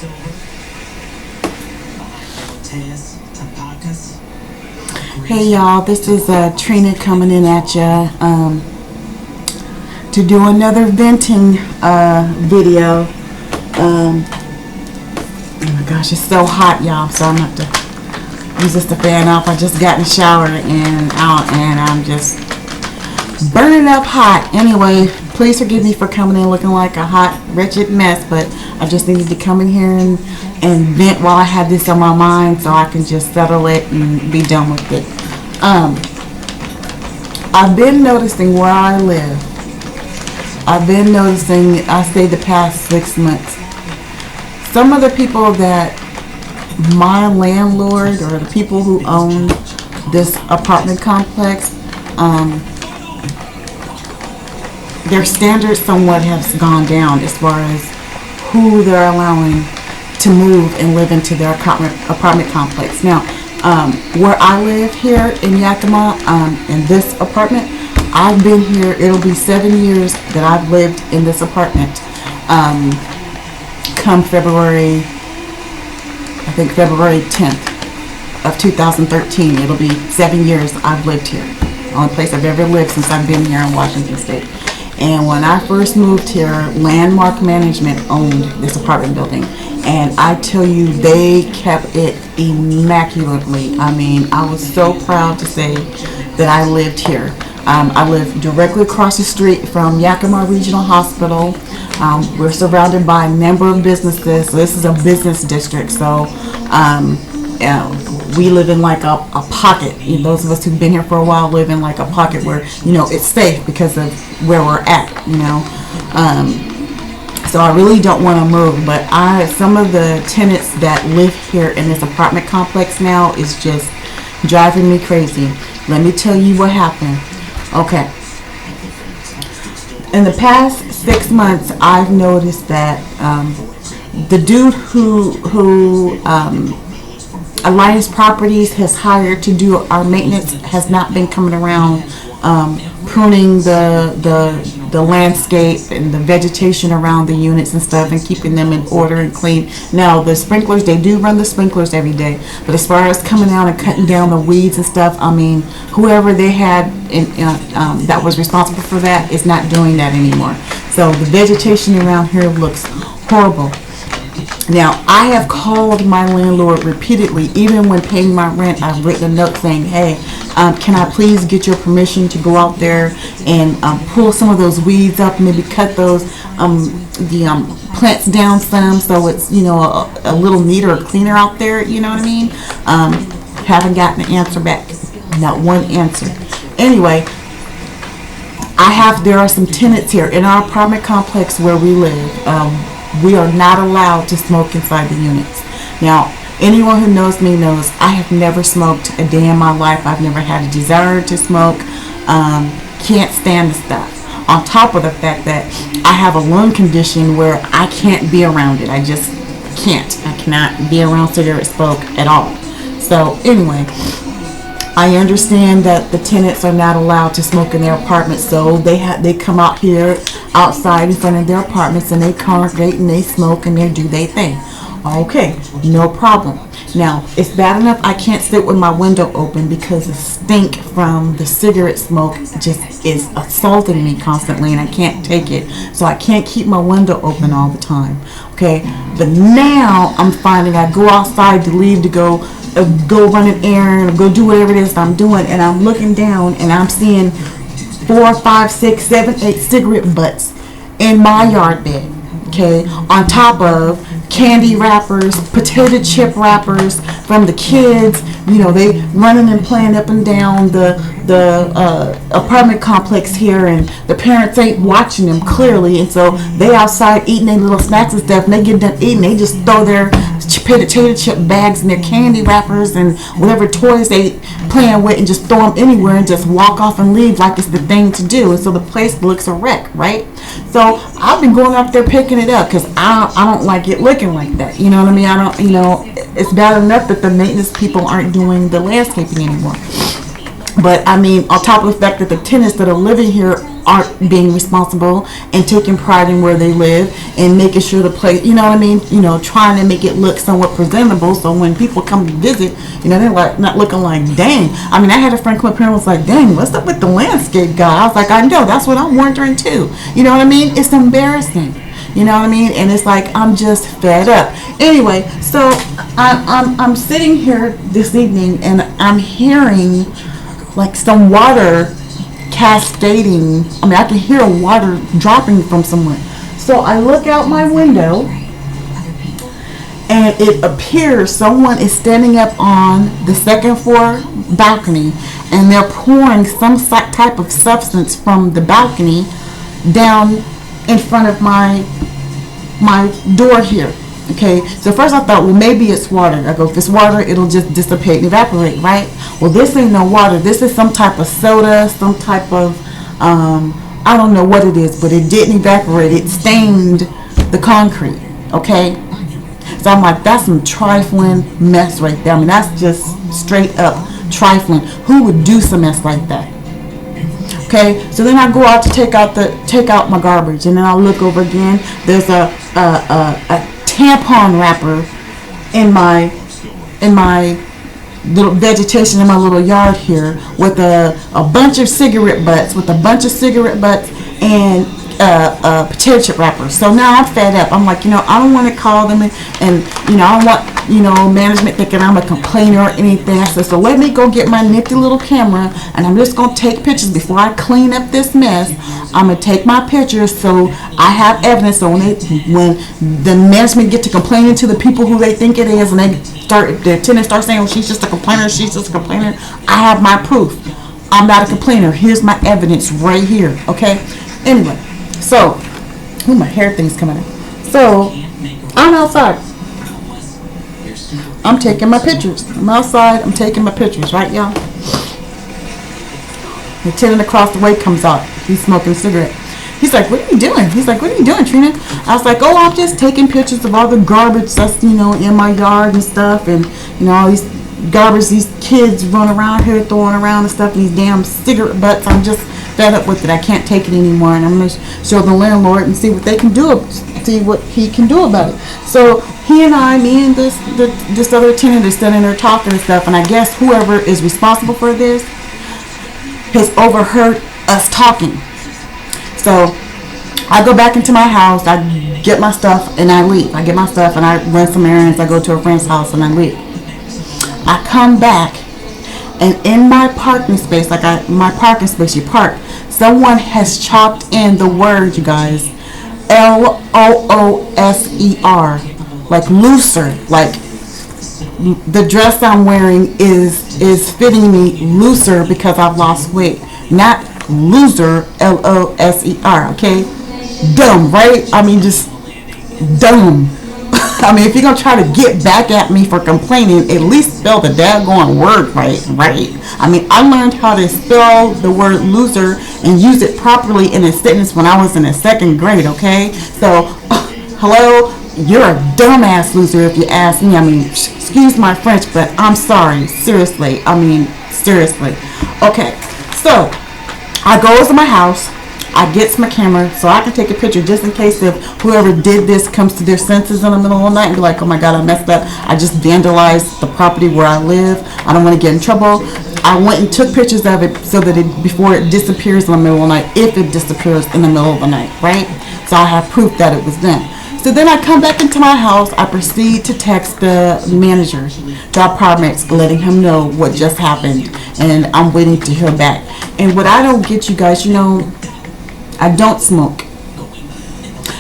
Hey y'all, this is Trina coming in at ya to do another venting video. Oh my gosh, it's so hot, y'all, so I'm going to have to use the fan off. I just got in the shower and out, and I'm just burning up hot. Anyway, please forgive me for coming in looking like a hot, wretched mess, but I just needed to come in here and vent while I had this on my mind so I can just settle it and be done with it. I've been noticing where I live. I've been noticing, I say the past 6 months, some of the people that my landlord or the people who own this apartment complex, their standards somewhat have gone down as far as who they're allowing to move and live into their apartment complex. Now, where I live here in Yakima, in this apartment, I've been here, it'll be 7 years that I've lived in this apartment. Come February, I think February 10th of 2013, it'll be 7 years I've lived here. The only place I've ever lived since I've been here in Washington State. And when I first moved here, Landmark Management owned this apartment building. And I tell you, they kept it immaculately. I mean, I was so proud to say that I lived here. I live directly across the street from Yakima Regional Hospital. We're surrounded by a number of businesses. So this is a business district. So we live in like a pocket. Those of us who've been here for a while live in like a pocket where, it's safe because of where we're at, So I really don't want to move, but some of the tenants that live here in this apartment complex now is just driving me crazy. Let me tell you what happened. Okay. In the past 6 months, I've noticed that the dude who Alliance Properties has hired to do our maintenance has not been coming around pruning the landscape and the vegetation around the units and stuff and keeping them in order and clean. Now the sprinklers, they do run the sprinklers every day, but as far as coming out and cutting down the weeds and stuff, I mean, whoever they had that was responsible for that is not doing that anymore. So the vegetation around here looks horrible. Now, I have called my landlord repeatedly, even when paying my rent. I've written a note saying, hey, can I please get your permission to go out there and pull some of those weeds up, maybe cut those plants down some so it's, a little neater or cleaner out there, you know what I mean? Haven't gotten an answer back. Not one answer. Anyway, there are some tenants here in our apartment complex where we live. We are not allowed to smoke inside the units. Now, anyone who knows me knows I have never smoked a day in my life. I've never had a desire to smoke. Can't stand the stuff. On top of the fact that I have a lung condition where I can't be around it. I just can't. I cannot be around cigarette smoke at all. So anyway, I understand that the tenants are not allowed to smoke in their apartments, so they come out here outside in front of their apartments and they congregate and they smoke and they do their thing. Okay, no problem. Now, it's bad enough I can't sit with my window open because the stink from the cigarette smoke just is assaulting me constantly and I can't take it. So I can't keep my window open all the time. Okay, but now I'm finding I go outside to leave to go run an errand or go do whatever it is I'm doing, and I'm looking down and I'm seeing 4, 5, 6, 7, 8 cigarette butts in my yard bed. Okay, on top of candy wrappers, potato chip wrappers from the kids. They running and playing up and down the apartment complex here, and the parents ain't watching them clearly, and so they outside eating their little snacks and stuff, and they get done eating, they just throw their potato chip bags and their candy wrappers and whatever toys they playing with and just throw them anywhere and just walk off and leave like it's the thing to do, and so the place looks a wreck, right? So I've been going up there picking it up because I don't like it looking like that. You know what I mean? It's bad enough that the maintenance people aren't doing the landscaping anymore. But I mean, on top of the fact that the tenants that are living here aren't being responsible and taking pride in where they live and making sure the place, you know what I mean, trying to make it look somewhat presentable, so when people come to visit, they're like not looking like, dang. I mean, I had a friend come up here and was like, dang, what's up with the landscape guy? I was like, I know, that's what I'm wondering too. You know what I mean? It's embarrassing. You know what I mean? And it's like, I'm just fed up. Anyway, so I'm sitting here this evening and I'm hearing like some water cascading. I mean, I can hear water dropping from somewhere. So I look out my window and it appears someone is standing up on the second floor balcony and they're pouring some type of substance from the balcony down in front of my door here. Okay, so first I thought, well, maybe it's water. I go, if it's water, it'll just dissipate and evaporate, right? Well, this ain't no water. This is some type of soda, some type of, I don't know what it is, but it didn't evaporate. It stained the concrete, okay? So I'm like, that's some trifling mess right there. I mean, that's just straight up trifling. Who would do some mess like that? Okay, so then I go out to take out my garbage, and then I look over again. There's a tampon wrapper in my little vegetation in my little yard here with a bunch of cigarette butts and potato chip wrappers. So now I'm fed up. I'm like, I don't want to call them and I don't want, management thinking I'm a complainer or anything. I said, so let me go get my nifty little camera and I'm just going to take pictures before I clean up this mess. I'm going to take my pictures so I have evidence, so when the management get to complaining to the people who they think it is and the tenants start saying, oh, she's just a complainer, I have my proof. I'm not a complainer. Here's my evidence right here, okay? Anyway, so, my hair thing's coming in. So, I'm outside. I'm taking my pictures. I'm outside. I'm taking my pictures, right, y'all? The tenant across the way comes out. He's smoking a cigarette. He's like, what are you doing? He's like, what are you doing, Trina? I was like, oh, I'm just taking pictures of all the garbage that's, in my yard and stuff. And, all these garbage these kids run around here throwing around and stuff. And these damn cigarette butts. I'm just fed up with it. I can't take it anymore. And I'm going to show the landlord and see what they can do. See what he can do about it. So he and me and this other tenant is standing there talking and stuff. And I guess whoever is responsible for this has overheard us talking. So I go back into my house, I get my stuff, and I leave. I get my stuff, and I run some errands. I go to a friend's house, and I leave. I come back, and in my parking space, my parking space, you park, someone has chopped in the word, you guys, LOOSER, like looser, like the dress I'm wearing is fitting me looser because I've lost weight, not loser, LOSER, okay? Dumb, right? I mean, just dumb. I mean, if you're gonna try to get back at me for complaining, at least spell the daggone word right? I mean, I learned how to spell the word loser and use it properly in a sentence when I was in the second grade, okay? So, hello? You're a dumbass loser if you ask me. I mean, excuse my French, but I'm sorry. Seriously. I mean, seriously. Okay, so I go to my house. I get my camera so I can take a picture just in case if whoever did this comes to their senses in the middle of the night and be like, oh my God, I messed up. I just vandalized the property where I live. I don't want to get in trouble. I went and took pictures of it so that before it disappears in the middle of the night, if it disappears in the middle of the night, right? So I have proof that it was done. So then I come back into my house. I proceed to text the manager, the apartments, letting him know what just happened. And I'm waiting to hear back. And what I don't get, you guys, I don't smoke.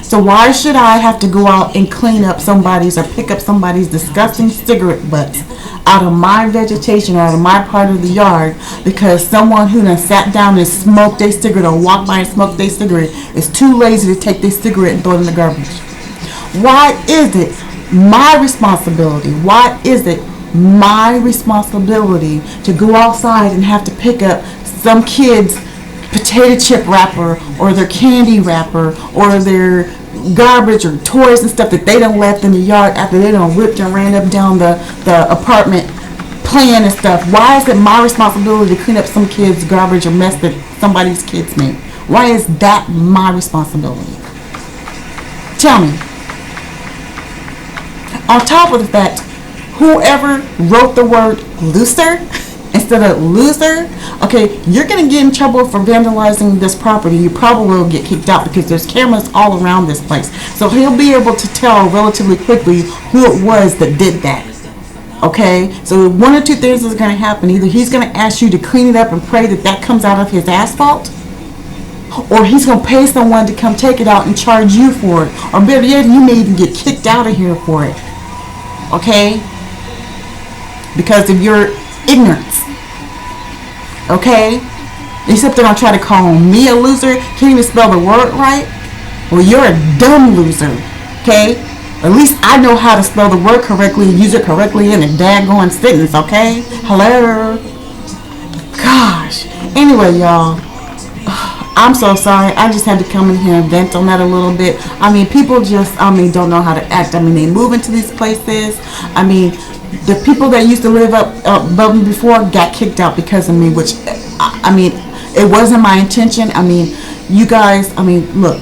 So why should I have to go out and clean up somebody's or pick up somebody's disgusting cigarette butts out of my vegetation or out of my part of the yard because someone who done sat down and smoked their cigarette or walked by and smoked their cigarette is too lazy to take their cigarette and throw it in the garbage? Why is it my responsibility? Why is it my responsibility to go outside and have to pick up some kid's potato chip wrapper or their candy wrapper or their garbage or toys and stuff that they done left in the yard after they done ripped and ran up down the apartment playing and stuff. Why is it my responsibility to clean up some kids' garbage or mess that somebody's kids made? Why is that my responsibility? Tell me. On top of the fact, whoever wrote the word looser instead of loser, okay, you're going to get in trouble for vandalizing this property. You probably will get kicked out because there's cameras all around this place. So he'll be able to tell relatively quickly who it was that did that. Okay, so one or two things is going to happen. Either he's going to ask you to clean it up and pray that that comes out of his asphalt, or he's going to pay someone to come take it out and charge you for it. Or better yet, you may even get kicked out of here for it. Okay? Because of your ignorance. Okay? Except they're going to try to call me a loser. Can't even spell the word right. Well, you're a dumb loser. Okay? At least I know how to spell the word correctly and use it correctly in a daggone sentence. Okay? Hello? Gosh. Anyway, y'all. I'm so sorry. I just had to come in here and vent on that a little bit. I mean, people just, don't know how to act. I mean, they move into these places. I mean, the people that used to live up above me before got kicked out because of me, which, it wasn't my intention. I mean, you guys, look,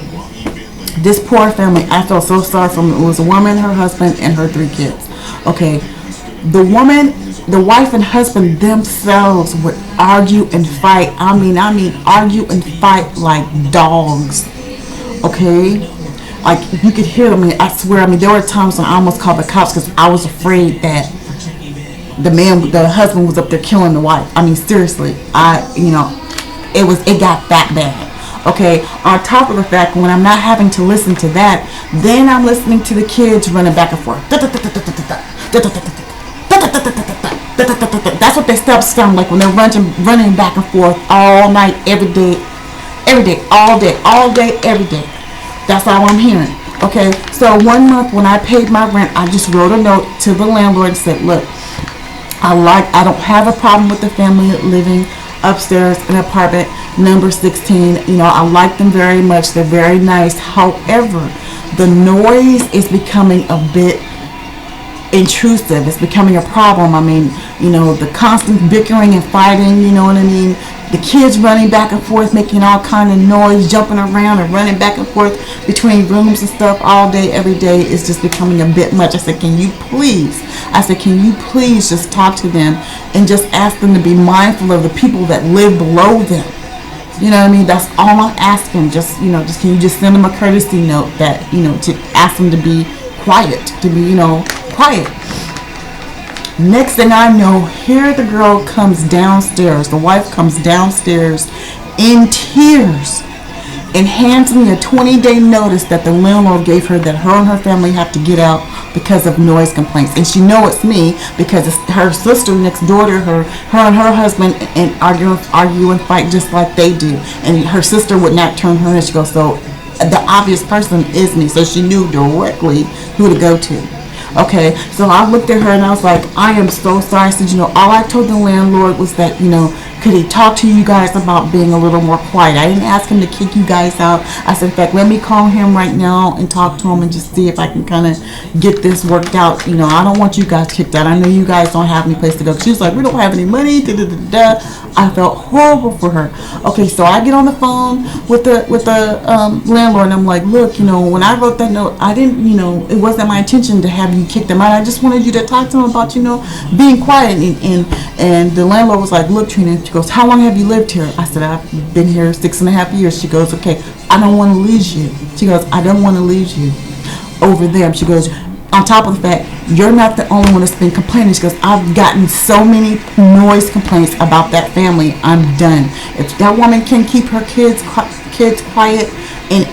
this poor family, I felt so sorry for them. It was a woman, her husband, and her 3 kids. Okay, the woman, the wife and husband themselves would argue and fight. I mean, argue and fight like dogs. Okay? Like, you could hear them. I swear, there were times when I almost called the cops because I was afraid that the husband was up there killing the wife. Seriously. It got that bad. Okay? On top of the fact, when I'm not having to listen to that, then I'm listening to the kids running back and forth. That's what their steps sound like when they're running back and forth all night, every day, all day, every day. That's all I'm hearing. Okay, so one month when I paid my rent, I just wrote a note to the landlord and said, look, I don't have a problem with the family living upstairs in apartment number 16. I like them very much. They're very nice. However, the noise is becoming a bit intrusive. It's becoming a problem. The constant bickering and fighting, you know what I mean? The kids running back and forth, making all kind of noise, jumping around and running back and forth between rooms and stuff all day, every day is just becoming a bit much. I said, can you please just talk to them and just ask them to be mindful of the people that live below them? You know what I mean? That's all I'm asking. Just can you just send them a courtesy note that, to ask them to be quiet, quiet. Next thing I know, here the girl comes downstairs. The wife comes downstairs in tears and hands me a 20-day notice that the landlord gave her that her and her family have to get out because of noise complaints. And she know it's me because it's her sister next door to her and her husband, and argue and fight just like they do. And her sister would not turn her in. She goes, so the obvious person is me. So she knew directly who to go to. Okay, so I looked at her and I was like, I am so sorry. I said, all I told the landlord was that, could he talk to you guys about being a little more quiet? I didn't ask him to kick you guys out. I said, in fact, let me call him right now and talk to him and just see if I can kind of get this worked out. I don't want you guys kicked out. I know you guys don't have any place to go. She was like, we don't have any money. I felt horrible for her. Okay, so I get on the phone with the landlord and I'm like, look, when I wrote that note, I didn't, it wasn't my intention to have you kick them out. I just wanted you to talk to them about, being quiet. And the landlord was like, look, Trina, she goes, how long have you lived here? I said, I've been here 6.5 years. She goes, okay, I don't want to lose you. She goes, I don't want to lose you over them. She goes, on top of the fact, you're not the only one that's been complaining. She goes, I've gotten so many noise complaints about that family. I'm done. If that woman can keep her kids quiet and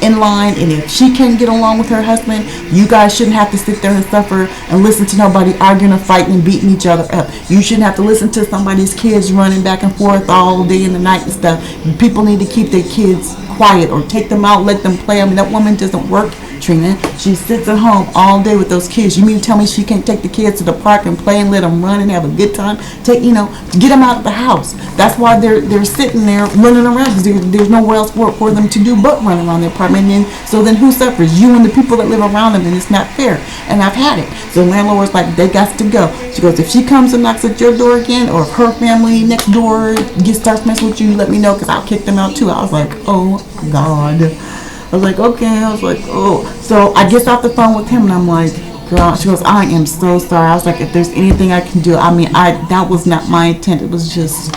in line, and if she can't get along with her husband, you guys shouldn't have to sit there and suffer and listen to nobody arguing and fighting and beating each other up. You shouldn't have to listen to somebody's kids running back and forth all day and the night and stuff. People need to keep their kids quiet or take them out, let them play. That woman doesn't work, Trina. She sits at home all day with those kids. You mean to tell me she can't take the kids to the park and play and let them run and have a good time? Get them out of the house. That's why they're sitting there running around, because there's nowhere else else for them to do but run around the apartment. And then who suffers? You and the people that live around them, and it's not fair. And I've had it. So the landlord was like, they got to go. She goes, if she comes and knocks at your door again, or if her family next door starts messing with you, let me know, because I'll kick them out too. I was like, oh God. I was like, okay. I was like, oh. So I get off the phone with him, and I'm like, girl, she goes, I am so sorry. I was like, if there's anything I can do, I mean, that was not my intent. It was just,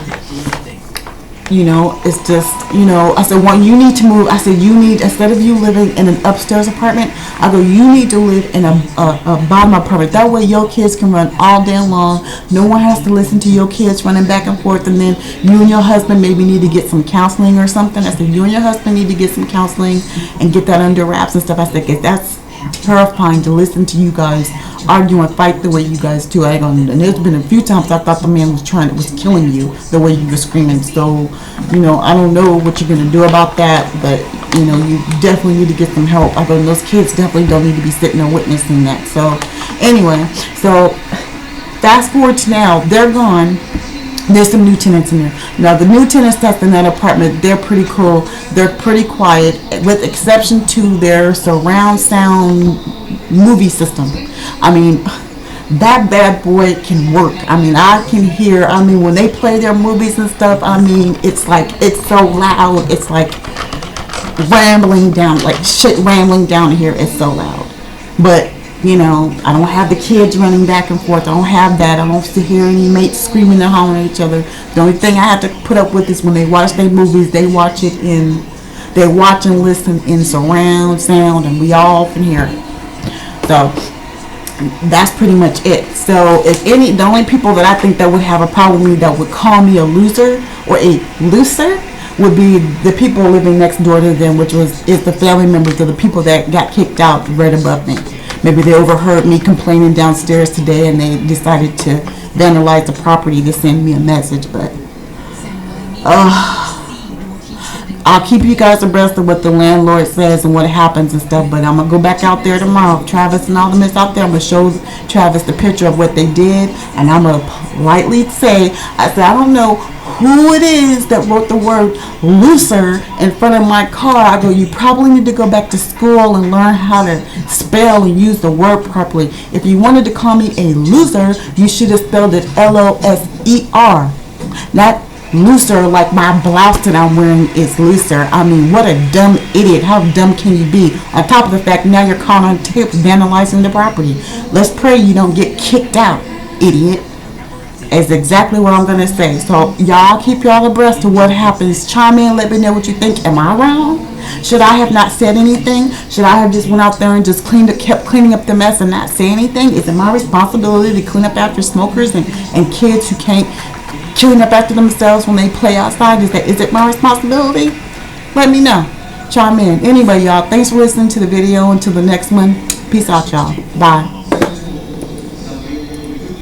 it's just, I said, well, you need to move. I said, you need, instead of you living in an upstairs apartment, I go, you need to live in a bottom apartment. That way your kids can run all day long. No one has to listen to your kids running back and forth. And then you and your husband maybe need to get some counseling or something. I said, you and your husband need to get some counseling and get that under wraps and stuff. I said, that's terrifying to listen to you guys argue and fight the way you guys do. And there's been a few times I thought the man was killing you the way you were screaming. So, I don't know what you're gonna do about that, but you definitely need to get some help. I go, those kids definitely don't need to be sitting there witnessing that. So, anyway, fast forward to now, they're gone. There's some new tenants in there. Now, the new tenants that's in that apartment, they're pretty cool. They're pretty quiet, with exception to their surround sound movie system. I mean, that bad boy can work. I mean, I can hear, when they play their movies and stuff, it's like, it's so loud. It's like rambling down, like shit rambling down here. It's so loud. But I don't have the kids running back and forth. I don't have that. I don't hear any mates screaming and hollering at each other. The only thing I have to put up with is when they watch their movies, they watch and listen in surround sound, and we all can hear it. So that's pretty much it. So the only people that I think that would have a problem with me, that would call me a loser or a looser, would be the people living next door to them, which is the family members of the people that got kicked out right above me. Maybe they overheard me complaining downstairs today, and they decided to vandalize the property to send me a message. But I'll keep you guys abreast of what the landlord says and what happens and stuff. But I'm going to go back out there tomorrow. Travis and all them is out there. I'm going to show Travis the picture of what they did. And I'm going to politely say, I don't know who it is that wrote the word looser in front of my car. I go, you probably need to go back to school and learn how to spell and use the word properly. If you wanted to call me a loser, you should have spelled it L-O-S-E-R. Not looser like my blouse that I'm wearing is looser. What a dumb idiot. How dumb can you be? On top of the fact, now you're caught on tape vandalizing the property. Let's pray you don't get kicked out, idiot. Is exactly what I'm going to say. So y'all keep y'all abreast of what happens. Chime in, let me know what you think. Am I wrong? Should I have not said anything? Should I have just went out there and just kept cleaning up the mess and not say anything? Is it my responsibility to clean up after smokers and kids who can't clean up after themselves when they play outside? Is it my responsibility? Let me know. Chime in. Anyway, y'all, thanks for listening to the video. Until the next one, peace out, y'all. Bye.